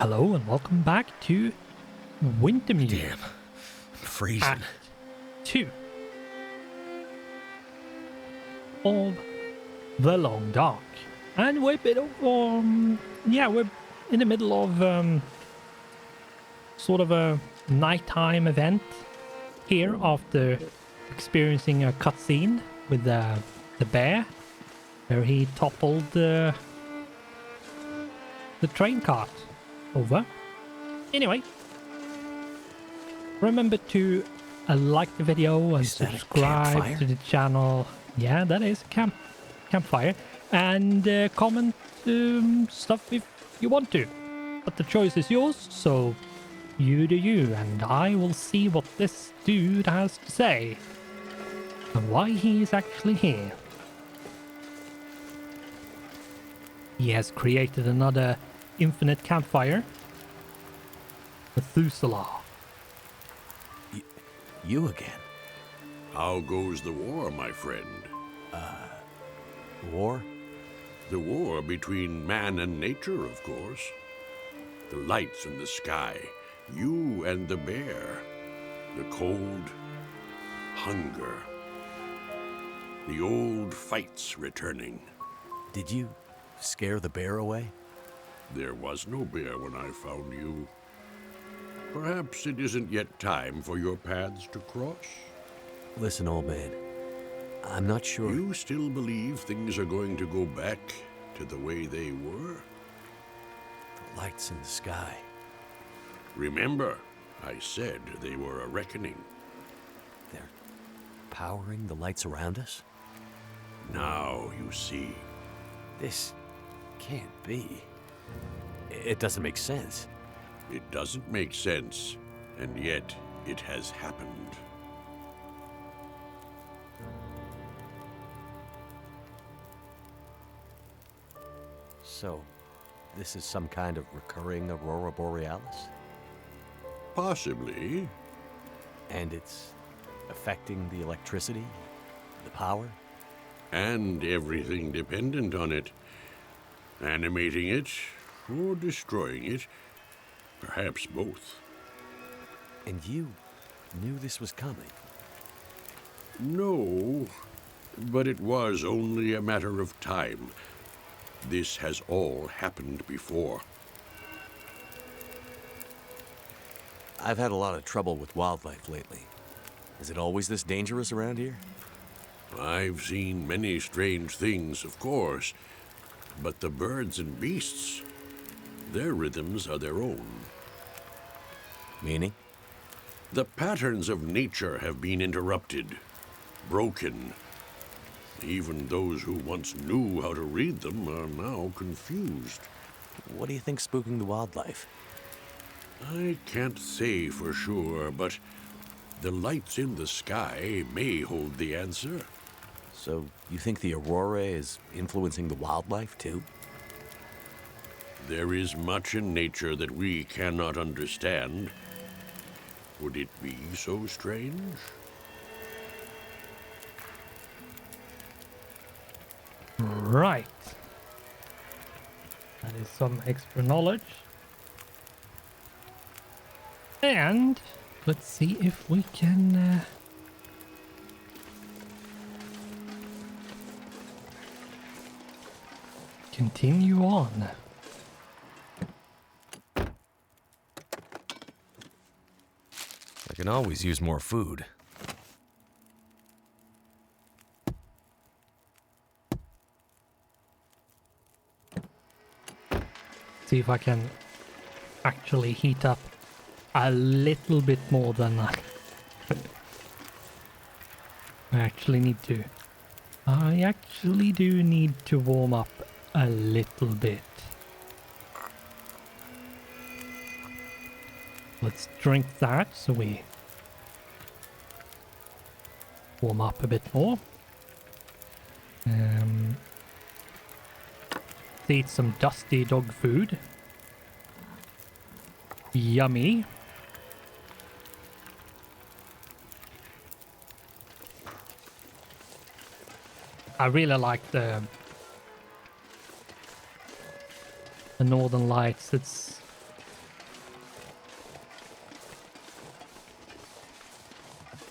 Hello and welcome back to Wintermute. Damn, I'm freezing. Act 2 of the Long Dark. And we're a bit of, we're in the middle of sort of a nighttime event here after experiencing a cutscene with the bear where he toppled the train cart over. Anyway, remember to like the video and subscribe to the channel. Yeah, that is a campfire. And comment stuff if you want to. But the choice is yours, so you do you. And I will see what this dude has to say. And why he is actually here. He has created another infinite campfire. Methuselah. You again? How goes the war, my friend? War? The war between man and nature, of course. The lights in the sky, you and the bear, the cold, hunger, the old fights returning. Did you scare the bear away? There was no bear when I found you. Perhaps it isn't yet time for your paths to cross? Listen, old man. I'm not sure. You still believe things are going to go back to the way they were? The lights in the sky. Remember, I said they were a reckoning. They're powering the lights around us? Now you see. This can't be. It doesn't make sense. It doesn't make sense, and yet it has happened. So, this is some kind of recurring aurora borealis? Possibly. And it's affecting the electricity, the power? And everything dependent on it. Animating it, or destroying it. Perhaps both. And you knew this was coming? No, but it was only a matter of time. This has all happened before. I've had a lot of trouble with wildlife lately. Is it always this dangerous around here? I've seen many strange things, of course, but the birds and beasts, their rhythms are their own. Meaning? The patterns of nature have been interrupted, broken. Even those who once knew how to read them are now confused. What do you think's spooking the wildlife? I can't say for sure, but the lights in the sky may hold the answer. So, you think the aurora is influencing the wildlife, too? There is much in nature that we cannot understand. Would it be so strange? Right. That is some extra knowledge. And let's see if we can continue on. I can always use more food. See if I can actually heat up a little bit more than I actually need to. I actually do need to warm up a little bit. Let's drink that so we warm up a bit more. Eat some dusty dog food. Yummy. I really like the Northern Lights. It's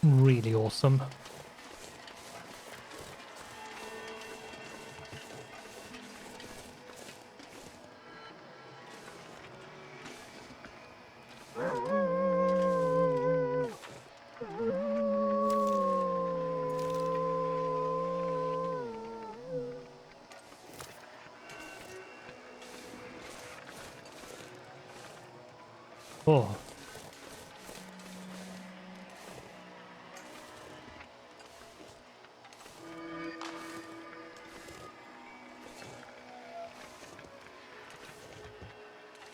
really awesome. Oh.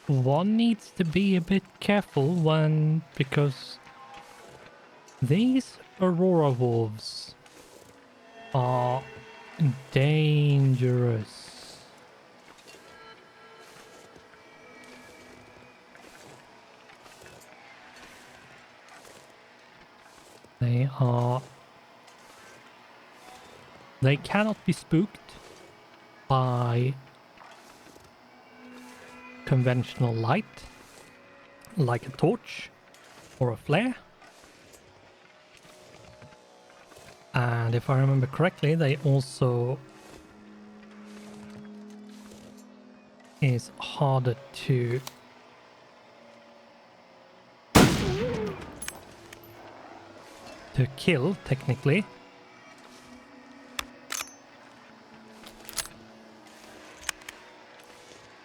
One needs to be a bit careful because these aurora wolves are dangerous. They cannot be spooked by conventional light, like a torch or a flare. And if I remember correctly, they also is harder to kill, technically.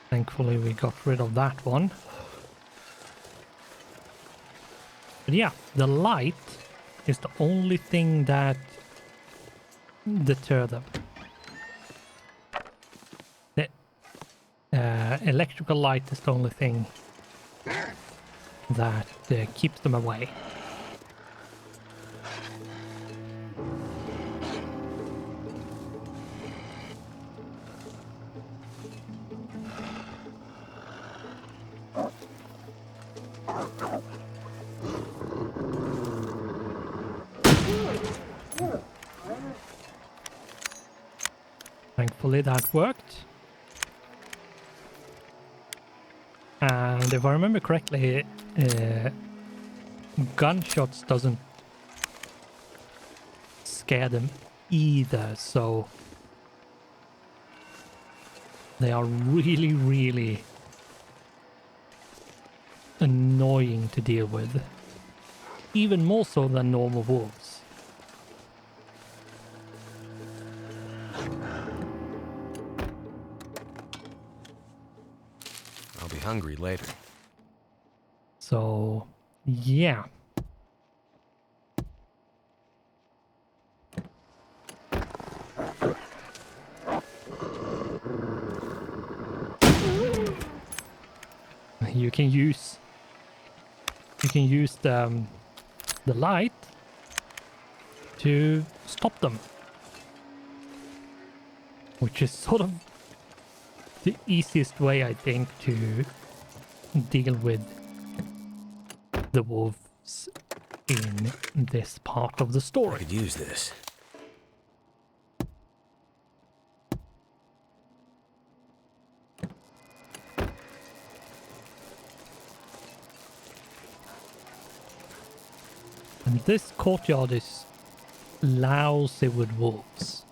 Thankfully we got rid of that one. But yeah, the light is the only thing that deter them. The electrical light is the only thing that keeps them away. Thankfully that worked. And if I remember correctly, gunshots doesn't scare them either, so they are really, really annoying to deal with. Even more so than normal wolves. I'll be hungry later. So, yeah. You can use the light to stop them, which is sort of the easiest way, I think, to deal with the wolves in this part of the I story. could use this. And this courtyard is lousy with wolves.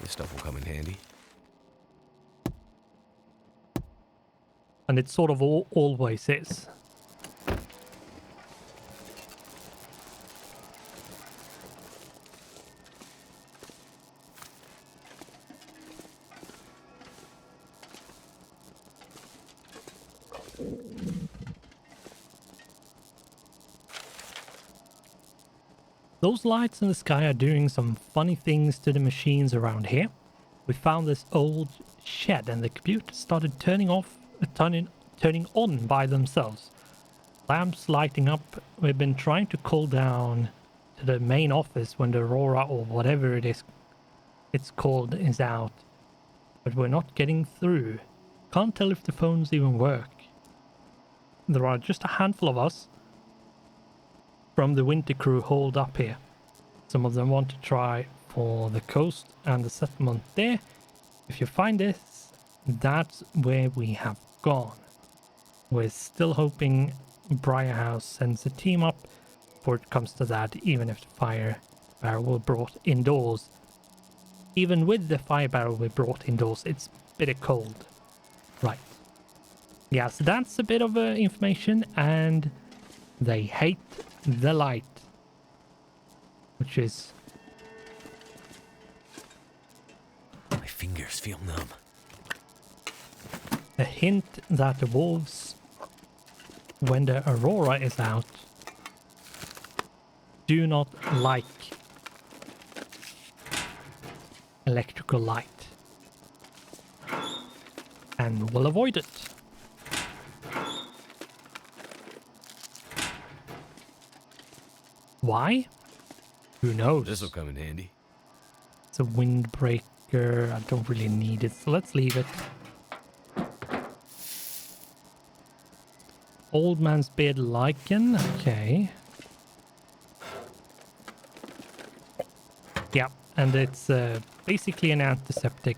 This stuff will come in handy. And it sort of always is. Those lights in the sky are doing some funny things to the machines around here. We found this old shed and the computer started turning on by themselves. Lamps lighting up. We've been trying to call down to the main office when the aurora or whatever it's called is out. But we're not getting through. Can't tell if the phones even work. There are just a handful of us from the winter crew holed up here. Some of them want to try for the coast and the settlement there. If you find this, that's where we have gone. We're still hoping Briarhouse sends a team up before it comes to that, even if the fire barrel we brought indoors. Even with the fire barrel we brought indoors, it's bitter cold. Right. Yeah, so that's a bit of information, and they hate the light. Which is... My fingers feel numb. a hint that the wolves, when the aurora is out, do not like electrical light and will avoid it. Why? Who knows? This will come in handy. It's a windbreaker. I don't really need it, so let's leave it. Old man's beard lichen. Okay. Yeah, and it's basically an antiseptic.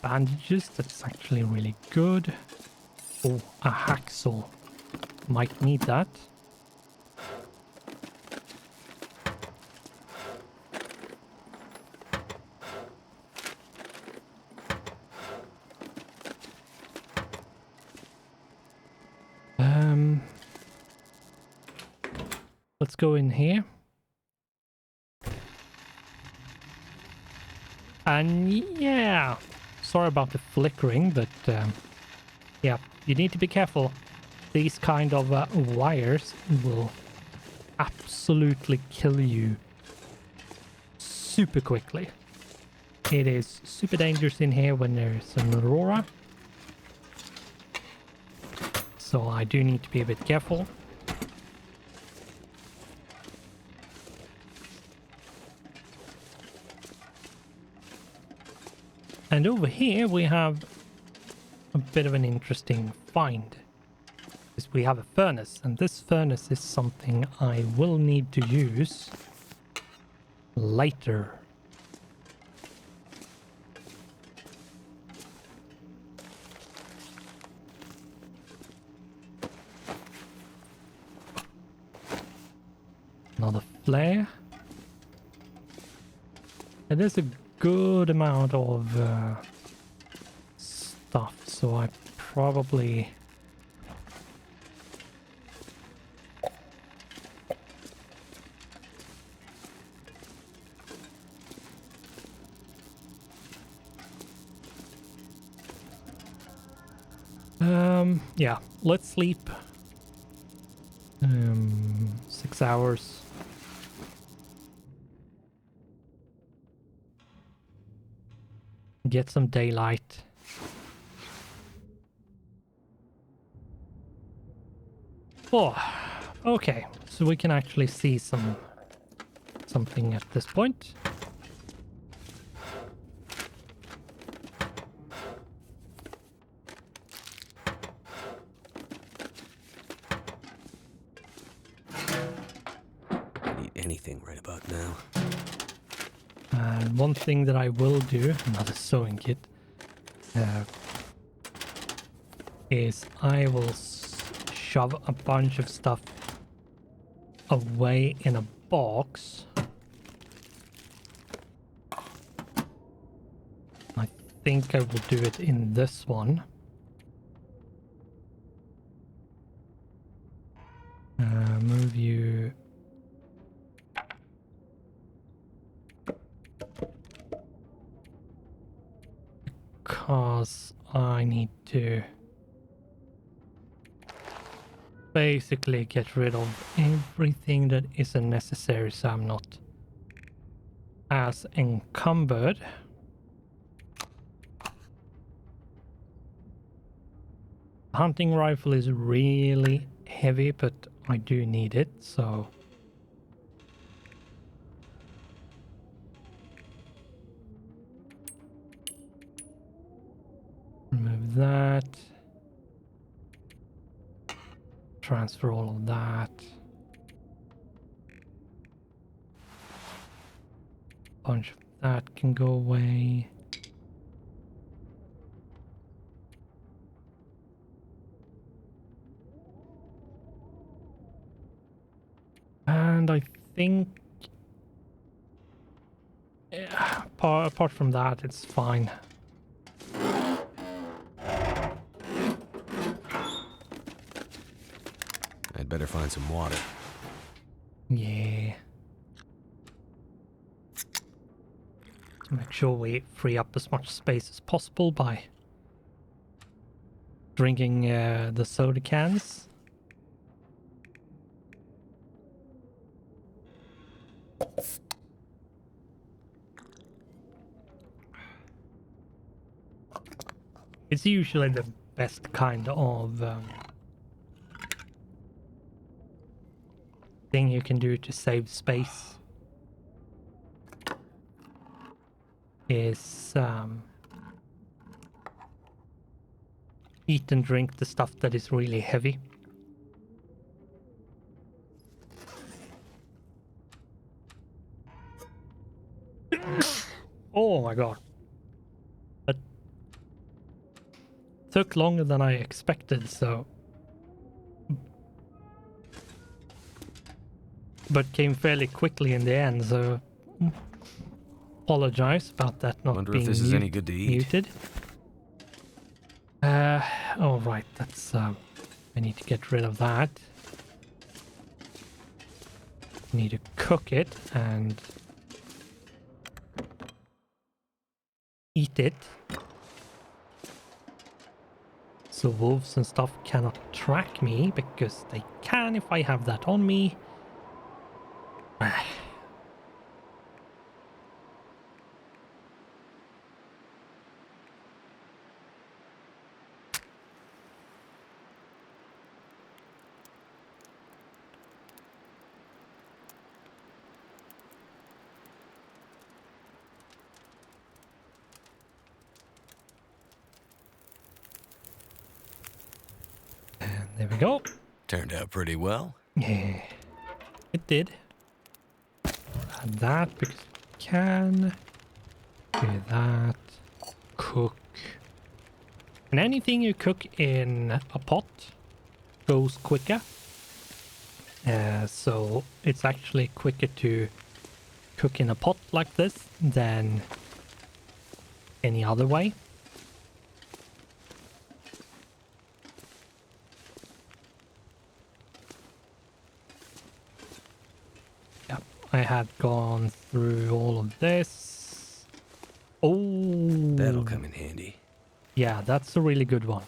Bandages, that's actually really good. Oh, a hacksaw. Might need that. Let's go in here. And yeah, sorry about the flickering, but yeah, you need to be careful. These kind of wires will absolutely kill you super quickly. It is super dangerous in here when there's an aurora. So I do need to be a bit careful. And over here we have a bit of an interesting find. Because we have a furnace, and this furnace is something I will need to use later. Another flare. And there's a good amount of stuff, so I probably yeah, let's sleep 6 hours. Get some daylight. Oh, okay. So we can actually see something at this point. I need anything right about now. And one thing that I will do, another sewing kit, is I will shove a bunch of stuff away in a box. I think I will do it in this one. Move you. Because I need to basically get rid of everything that isn't necessary, so I'm not as encumbered. Hunting rifle is really heavy, but I do need it, so remove that. Transfer all of that. bunch of that can go away. And I think apart from that, it's fine. I'd better find some water. Yeah. To make sure we free up as much space as possible by drinking the soda cans. It's usually the best kind of thing you can do to save space is eat and drink the stuff that is really heavy. Oh my god. That took longer than I expected, so... But came fairly quickly in the end, so... Apologize about that not Wonder being if this is any good to eat. muted. Oh right, that's... I need to get rid of that. Need to cook it and... eat it. So wolves and stuff cannot track me, because they can if I have that on me. There we go. Turned out pretty well. Yeah, it did. Add that because we can. Do that. Cook. And anything you cook in a pot goes quicker. So it's actually quicker to cook in a pot like this than any other way. I had gone through all of this. Oh, That'll come in handy. yeah, that's a really good one.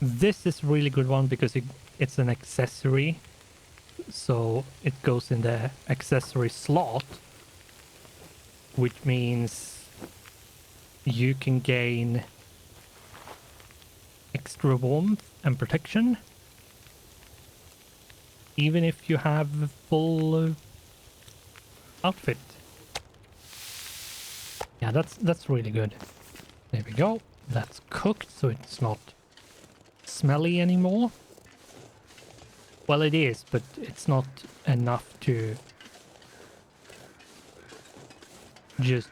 This is a really good one because it's an accessory, so it goes in the accessory slot, which means you can gain extra warmth and protection even if you have a full outfit. Yeah, that's really good. There we go. That's cooked, so it's not smelly anymore. Well, it is, but it's not enough to just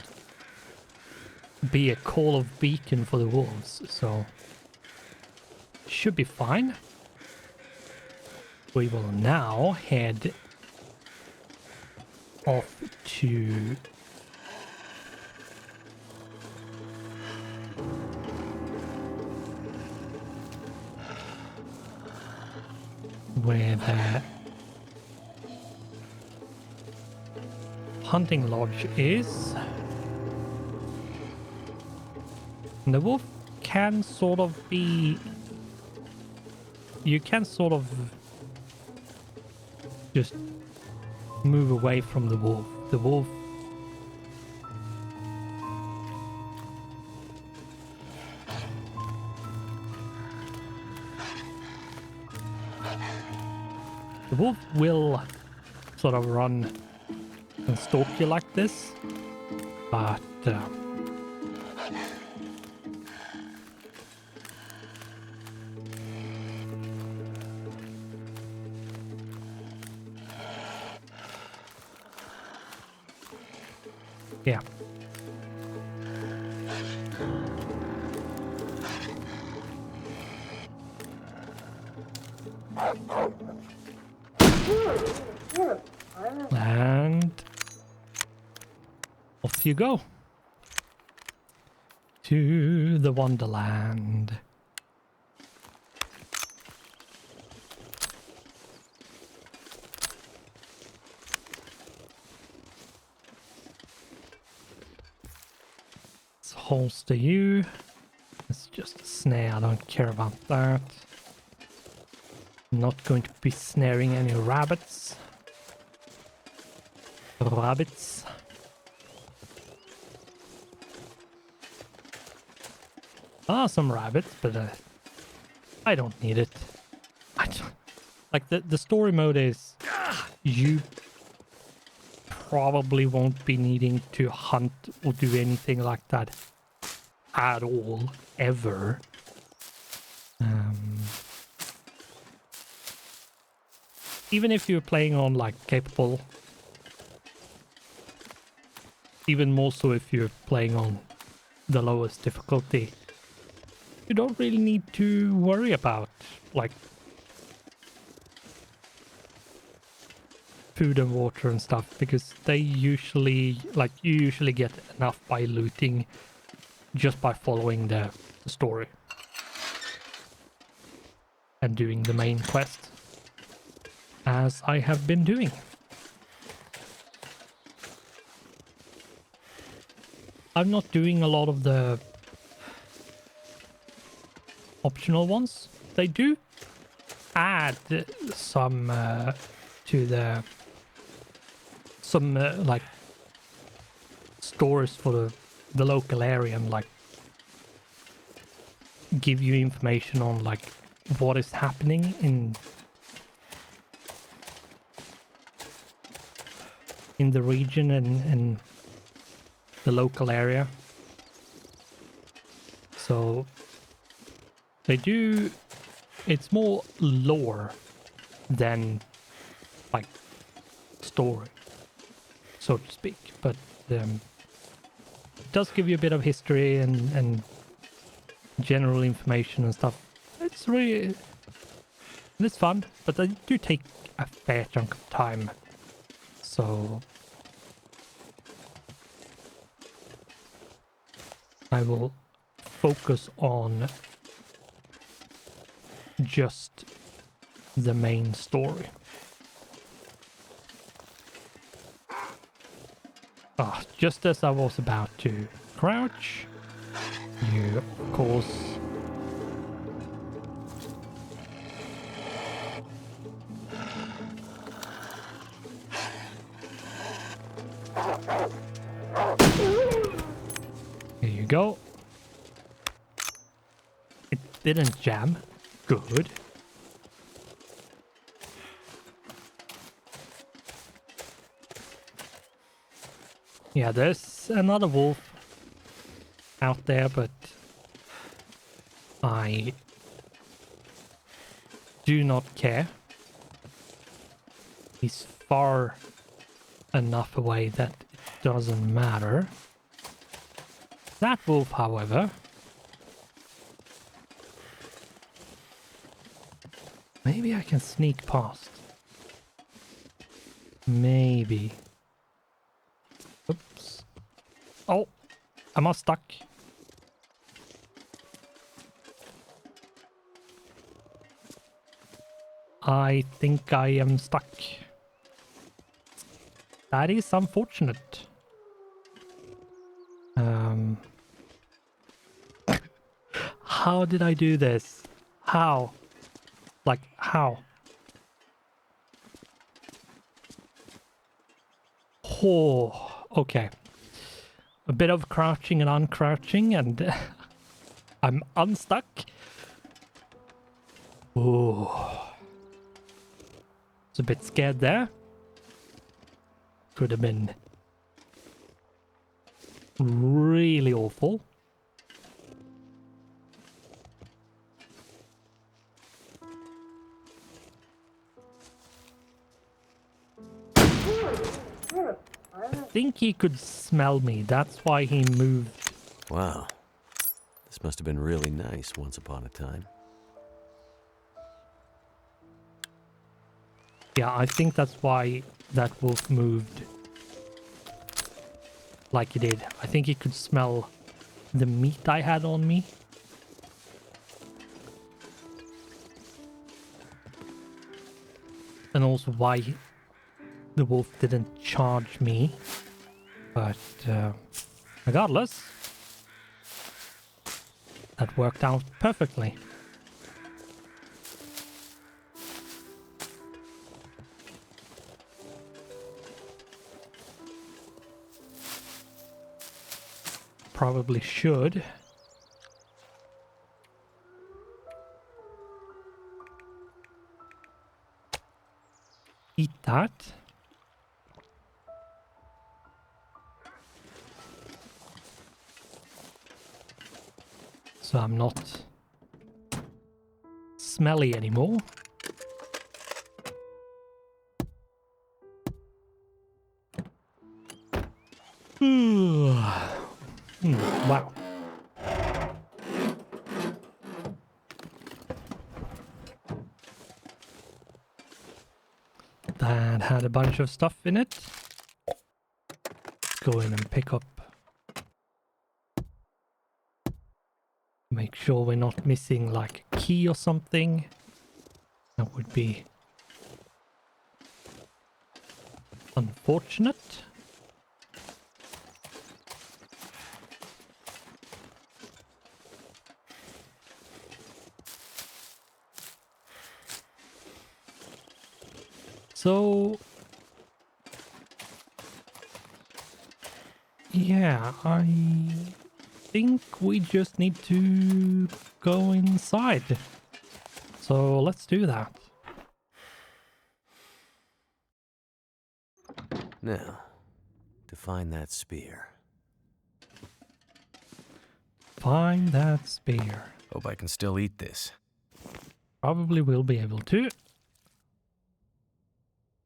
be a call of beacon for the wolves, so should be fine. We will now head off to where the hunting lodge is. And the wolf can sort of be... You can sort of just move away from the wolf. The wolf... The wolf will sort of run and stalk you like this, but Yeah. And off you go to the Wonderland. Let's holster you. It's just a snare, I don't care about that. I'm not going to be snaring any rabbits. Rabbits. Some rabbits, but I don't need it. I don't, like the story mode is you probably won't be needing to hunt or do anything like that at all ever. Even if you're playing on like capable, even more so if you're playing on the lowest difficulty, you don't really need to worry about like food and water and stuff, because they usually, like, you usually get enough by looting just by following the story and doing the main quest, as I have been doing. I'm not doing a lot of the optional ones. They do add some to the like stores for the local area, and like give you information on like what is happening in the region and the local area. So they do, it's more lore than like story, so to speak, but it does give you a bit of history and general information and stuff. It's really, it's fun, but they do take a fair chunk of time, so I will focus on just the main story. Just as I was about to crouch, you of course here you go. It didn't jam. Good. Yeah, there's another wolf out there, but I do not care. He's far enough away that it doesn't matter. That wolf, however, maybe I can sneak past. Maybe. Oops. Oh, am I stuck? I think I am stuck. That is unfortunate. How did I do this? How? Like, how? Oh, okay. A bit of crouching and uncrouching, and I'm unstuck. Oh. Was a bit scared there. Could have been really awful. think he could smell me. That's why he moved. Wow. This must have been really nice once upon a time. Yeah, I think that's why that wolf moved like he did. I think he could smell the meat I had on me. And also why the wolf didn't charge me. But regardless, that worked out perfectly. Probably should. Eat that. So I'm not smelly anymore. Wow. That had a bunch of stuff in it. Let's go in and pick up. Make sure we're not missing like a key or something. That would be unfortunate. So, yeah, I think we just need to go inside. So let's do that. Now, to find that spear. Find that spear. Hope I can still eat this. Probably will be able to.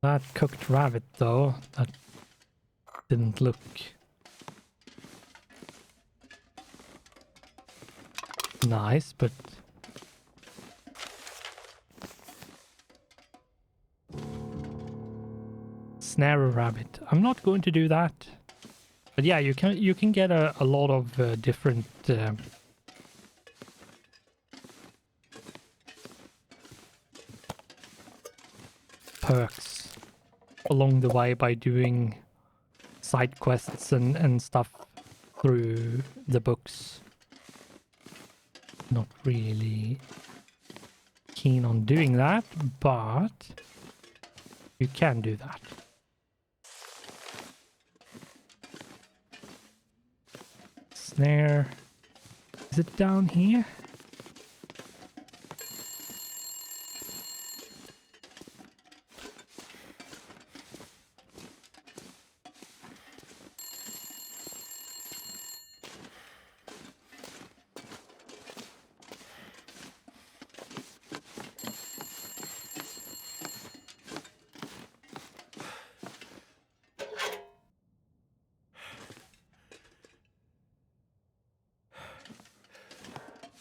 That cooked rabbit, though, that didn't look nice, but snare a rabbit. I'm not going to do that, but yeah, you can get a lot of different perks along the way by doing side quests and stuff through the books. Not really keen on doing that, but you can do that. Snare. Is it down here?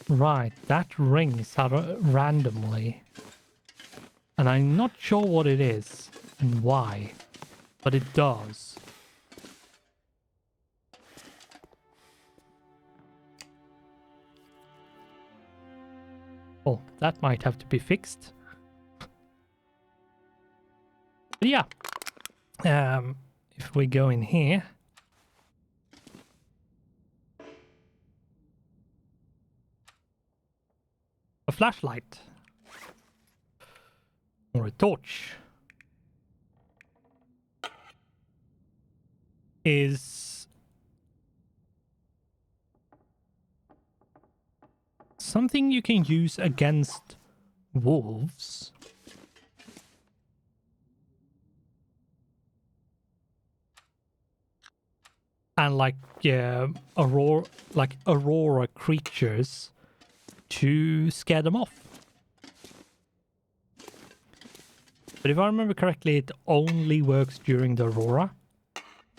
Right, that rings out randomly. And I'm not sure what it is and why, but it does. Oh, that might have to be fixed. But yeah, if we go in here, a flashlight or a torch is something you can use against wolves. And like aurora creatures to scare them off. But if I remember correctly, it only works during the aurora.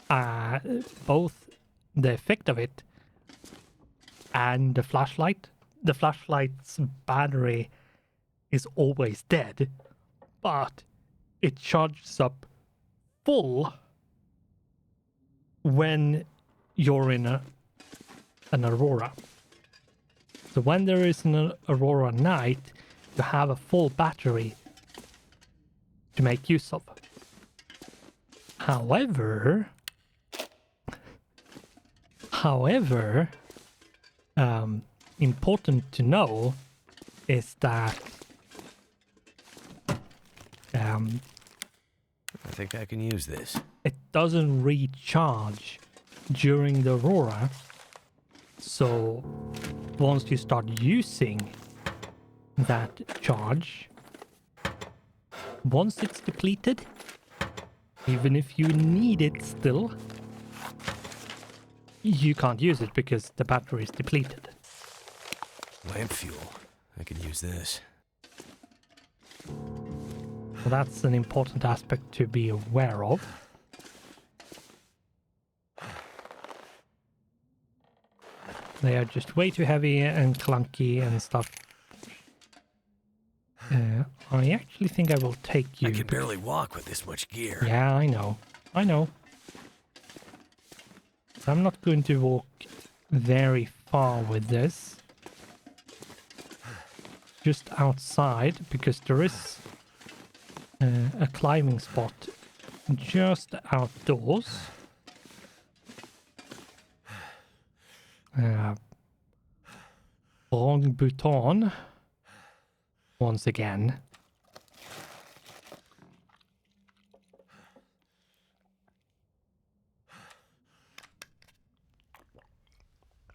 both the effect of it and the flashlight. The flashlight's battery is always dead, but it charges up full when you're in an aurora. So when there is an aurora night, you have a full battery to make use of. However, important to know is that I think I can use this. it doesn't recharge during the aurora. So once you start using that charge, once it's depleted, even if you need it still, you can't use it because the battery is depleted. Lamp fuel. I could use this. So that's an important aspect to be aware of. They are just way too heavy and clunky and stuff. I actually think I will take you. I can barely walk with this much gear. Yeah, I know. I know. I'm not going to walk very far with this. Just outside, because there is a climbing spot just outdoors. Long Bhutan. Once again.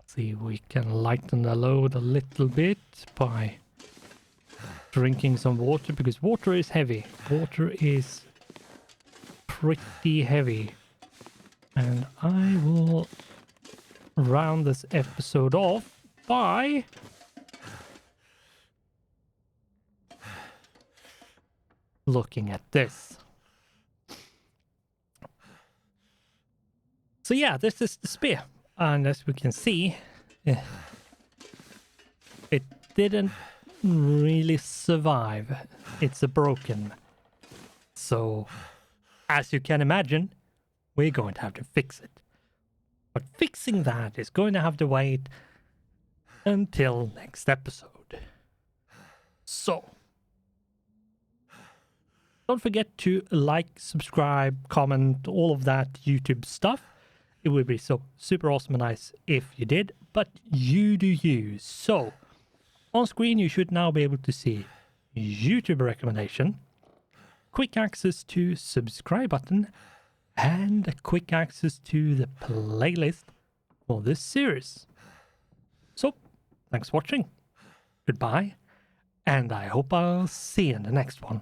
See, we can lighten the load a little bit by drinking some water, because water is heavy. Water is pretty heavy. And I will round this episode off by looking at this. So yeah, this is the spear. And as we can see, it didn't really survive. It's a broken. So, as you can imagine, we're going to have to fix it. But fixing that is going to have to wait until next episode. So, don't forget to like, subscribe, comment, all of that YouTube stuff. It would be so super awesome and nice if you did, but you do you. So, on screen you should now be able to see YouTube recommendation, quick access to subscribe button, and a quick access to the playlist for this series. So, thanks for watching, goodbye, and I hope I'll see you in the next one.